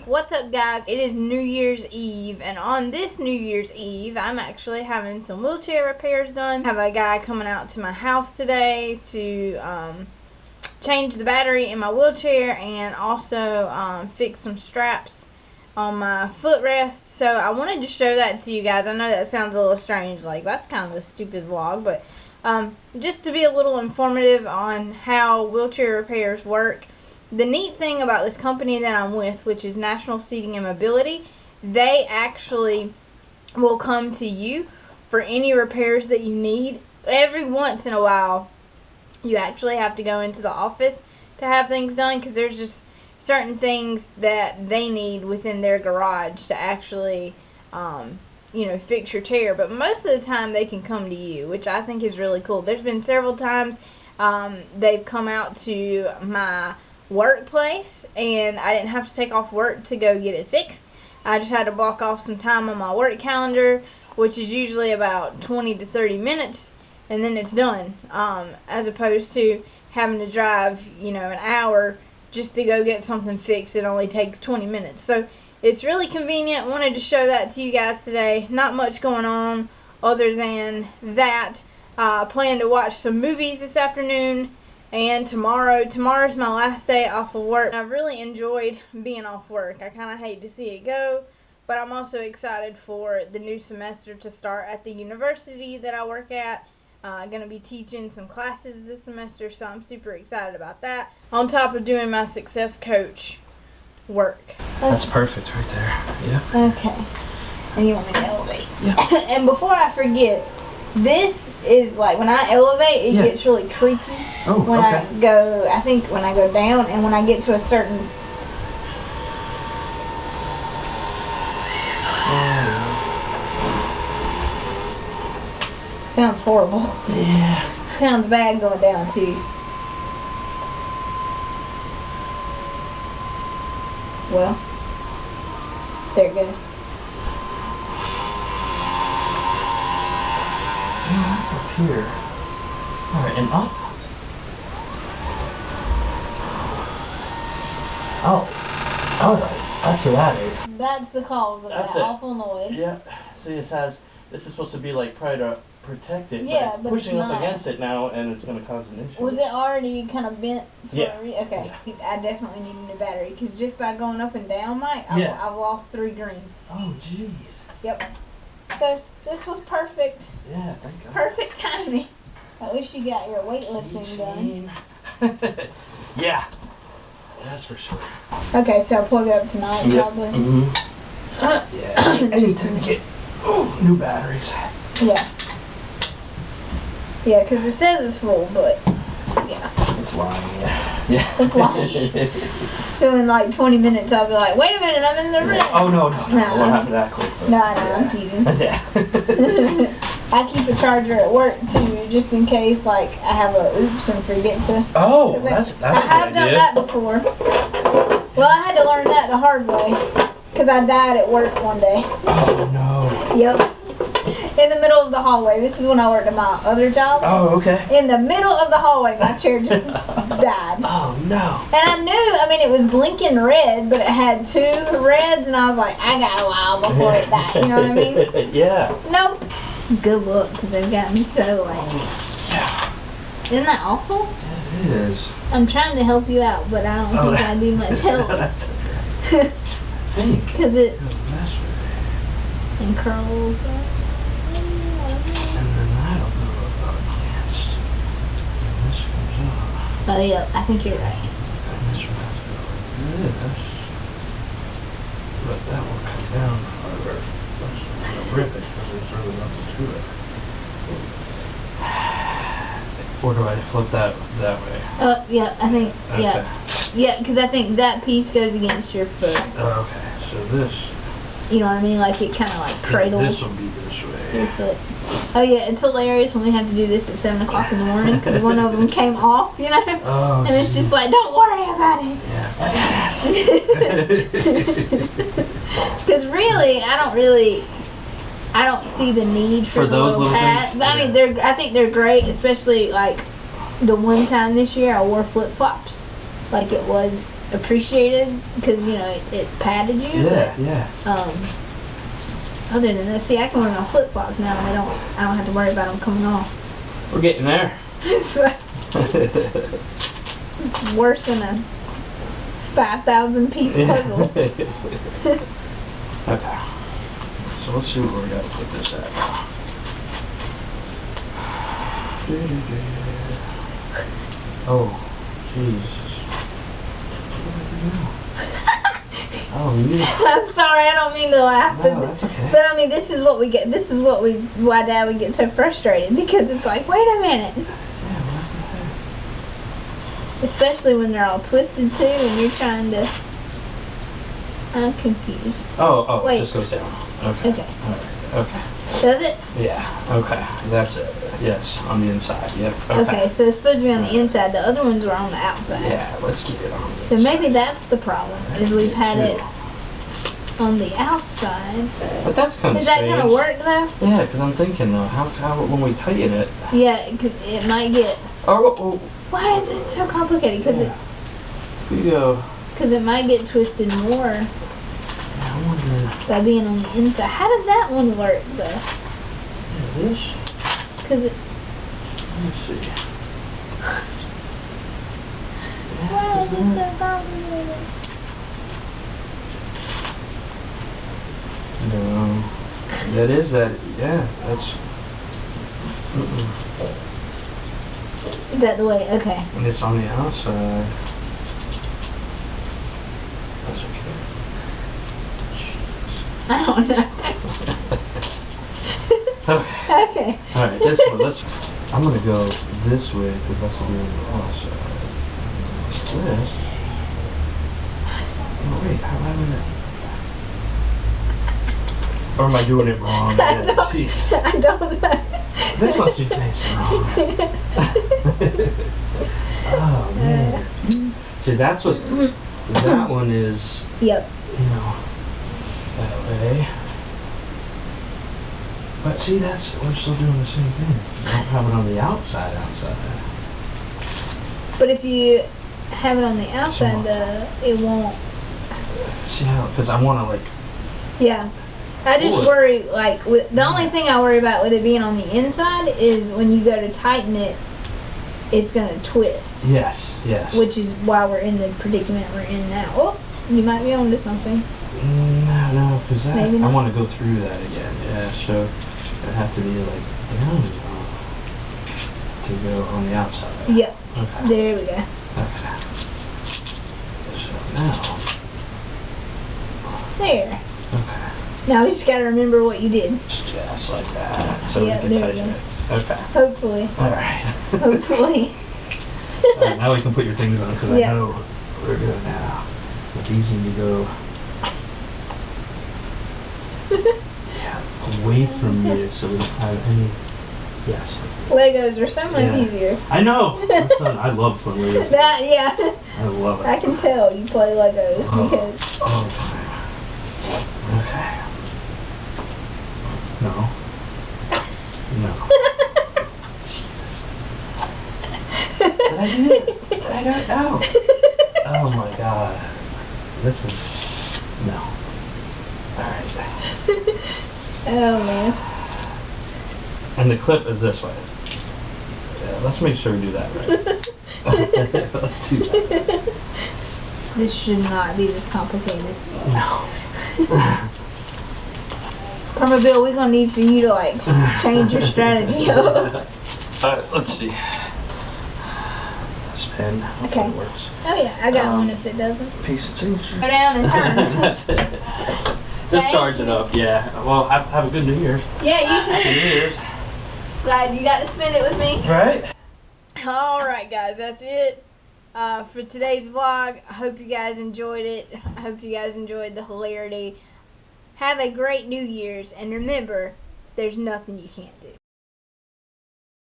What's up, guys? It is New Year's Eve, and on this New Year's Eve, I'm actually having some wheelchair repairs done. I have a guy coming out to my house today to change the battery in my wheelchair and also fix some straps on my footrest. So I wanted to show that to you guys. I know that sounds a little strange, like that's kind of a stupid vlog, but just to be a little informative on how wheelchair repairs work. The neat thing about this company that I'm with, which is National Seating and Mobility, they actually will come to you for any repairs that you need. Every once in a while, you actually have to go into the office to have things done because there's just certain things that they need within their garage to actually, fix your chair. But most of the time, they can come to you, which I think is really cool. There's been several times they've come out to my workplace and I didn't have to take off work to go get it fixed. I just had to block off some time on my work calendar, which is usually about 20 to 30 minutes, and then it's done, as opposed to having to drive an hour just to go get something fixed. It only takes 20 minutes, so it's really convenient. Wanted to show that to you guys today. Not much going on other than that. Plan to watch some movies this afternoon. And tomorrow's my last day off of work. I've really enjoyed being off work. I kind of hate to see it go, but I'm also excited for the new semester to start at the university that I work at. Going to be teaching some classes this semester, so I'm super excited about that. On top of doing my success coach work. That's perfect right there. Yeah. Okay. And you want me to elevate? Yeah. And before I forget, this is like when I elevate, it gets really creaky. Oh, when I go down, and when I get to a certain sounds horrible. Yeah. Sounds bad going down too. Well, there it goes. That's up here. Alright, and up. Oh, that's what that is. That's the cause of that awful noise. Yeah. See, it says this is supposed to be like try to protect it, yeah, but it's pushing up against it now, and it's going to cause an issue. Was it already kind of bent? Yeah. Okay. Yeah. I definitely need a new battery because just by going up and down, Mike, I've lost 3 green. Oh, jeez. Yep. So this was perfect. Yeah, thank God. Perfect timing. I wish you got your weightlifting done. Yeah. That's for sure. Okay, so I'll plug it up tonight, probably. Mm-hmm. Yeah. Anytime you get new batteries. Yeah. Yeah, because it says it's full, but yeah. It's lying, yeah. It's lying. So in like 20 minutes, I'll be like, wait a minute, I'm in the room. Oh, no. It won't happen that quick. No, I'm teasing. Yeah. I keep a charger at work too, just in case like I have a oops and forget to. Oh, that's a good idea. I have done that before. Well, I had to learn that the hard way because I died at work one day. Oh no. Yep. In the middle of the hallway. This is when I worked at my other job. Oh, okay. In the middle of the hallway, my chair just died. Oh no. And I knew, it was blinking red, but it had 2 reds, and I was like, I got a while before it died. You know what I mean? Yeah. Nope. Good luck, because they've got me so lame. Yeah. Isn't that awful? It is. I'm trying to help you out, but I don't think I'd be much help. That's okay. Because it and curls. And then that'll go up against. And this comes up. Oh yeah, I think you're right. And this one has to go like this. But that will come down farther. I'm going to rip it because there's really nothing to it. Or do I flip that way? Yeah, I think, yeah. Okay. Yeah, because I think that piece goes against your foot. Okay, so this. You know what I mean? Like it kind of like cradles This will be this way. your foot. Oh yeah, it's hilarious when we have to do this at 7 o'clock in the morning because one of them came off, you know? Oh, and it's just like, don't worry about it. Yeah. Because really, I don't see the need for the those little hat. things? But I mean, I think they're great, especially like the one time this year I wore flip flops, like it was appreciated because it padded you. Yeah. Other than that, see, I can wear my flip flops now, and I don't have to worry about them coming off. We're getting there. It's worse than a 5,000 piece puzzle. Okay. So let's see where we gotta put this at. Oh, Jesus. Oh, yeah. I'm sorry, I don't mean to laugh. No, that's okay. But I mean, this is what we get. This is why Dad would get so frustrated, because it's like, wait a minute. Yeah, what the Especially when they're all twisted too, and you're trying to. I'm confused. heck? Oh, Wait. it just goes down. Okay. Okay. Alright, okay. Does it? Yeah, okay. That's it. Yes, on the inside. Yep. Okay, so it's supposed to be on the inside. The other ones are on the outside. Yeah, let's get it on the So maybe inside. that's the problem, is we've had it on the outside. But that's kind of Is that gonna work though? Yeah, because I'm thinking though, how when we tighten it. Yeah, 'cause it might get. Oh, Why is it so complicated? Because we go. it might get twisted more I wonder. by being on the inside. How did that one work though? Yeah, this. Because it. Let's see. Why is it so complicated? No, that is that. Yeah, that's. Is that the way? Okay. And it's on the outside. That's okay. I don't know. Okay. Okay. All right. This one. I'm gonna go this way because that's the on the outside. This. Oh wait, how am I gonna? Or am I doing it wrong? I don't know. This must be facing wrong. Oh man. See, that's what that one is. Yep. That way. But see, we're still doing the same thing. You don't have it on the outside. But if you have it on the outside, it won't. See how? Because I want to like. Yeah. I just Boy. worry, the only thing I worry about with it being on the inside is when you go to tighten it, it's going to twist. Yes. Which is why we're in the predicament we're in now. Oh, you might be onto something. No, because I Maybe not. want to go through that again. Yeah, so it'd have to be like down to go on the outside. Yep. Okay. There we go. Okay. So now. There. Okay. Now we just got to remember what you did. Yes, like that. So Yeah, we can there tighten we it. Okay. Hopefully. All right. Hopefully. All right, now we can put your things on because Yeah. I know we're good now. It's easy to go away from you so we don't have any. Yes. Legos are so much Yeah. easier. I know. I love playing Legos. Yeah. I love it. I can tell you play Legos because. All the time. Okay. No. Jesus. Did I do it? I don't know. Oh my god. This is. No. Alright. Oh man. And the clip is this way. Yeah, let's make sure we do that right. Let's do that. This should not be this complicated. No. Karma Bill, we're gonna need for you to change your strategy up. Alright, let's see. This pen. hopefully Okay. it works. Oh yeah, I got one if it doesn't. Piece and signature. Go down and turn. That's it. Just charge it up, yeah. Well, have a good New Year's. Yeah, you Happy too. New Year's. Glad you got to spend it with me. Right? Alright guys, that's it for today's vlog. I hope you guys enjoyed it. I hope you guys enjoyed the hilarity. Have a great New Year's, and remember, there's nothing you can't do.